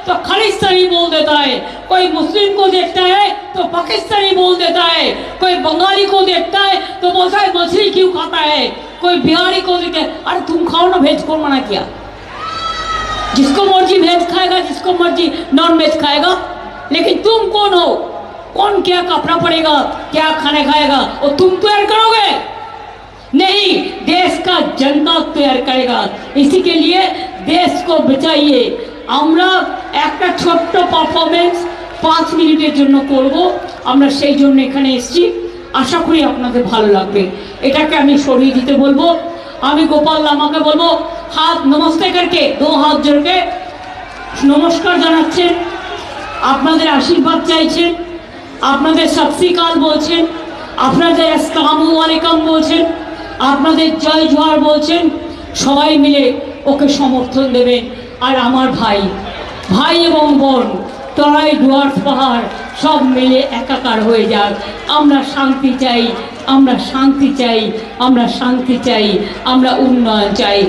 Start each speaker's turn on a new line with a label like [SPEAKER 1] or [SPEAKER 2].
[SPEAKER 1] तो खालिस्तानी बोल देता है, कोई मुस्लिम को देखता है तो पाकिस्तानी बोल देता है, कोई बंगाली को देखता है तो बोलता है मछली क्यों खाता है, कोई बिहारी को देखता है अरे तुम खाओ ना वेज, कौन मना किया? जिसको मर्जी वेज खाएगा, जिसको मर्जी नॉन वेज खाएगा, लेकिन तुम कौन हो? कौन क्या कपड़ा पड़ेगा, क्या खाने खाएगा वो तुम तैयार करोगे? नहीं, देश का जनता तैयार करेगा। इसी के लिए देश को बचाइए। আমরা একটা ছোট্ট পারফরমেন্স 5 মিনিটের জন্য করব, আমরা সেই জন্য এখানে এসেছি। আশা করি আপনাদের ভালো লাগবে। এটাকে আমি সরিয়ে দিতে বলবো। আমি গোপাল লামাকে বলবো হাত নমস্তে করকে, 2 হাত জোড়কে নমস্কার জানাচ্ছেন, আপনাদের আশীর্বাদ চাইছেন, আপনাদের সত শ্রী আকাল বলছেন, আপনাদের আসসালামু আলাইকুম বলছেন, আপনাদের জয় জোহার বলছেন। সবাই মিলে ওকে সমর্থন দেবেন। আর আমার ভাই ভাই এবং বোন তরাই ডুয়ার্স পাহাড় সব মিলে একাকার হয়ে যাক। আমরা শান্তি চাই, আমরা শান্তি চাই, আমরা শান্তি চাই, আমরা উন্নয়ন চাই।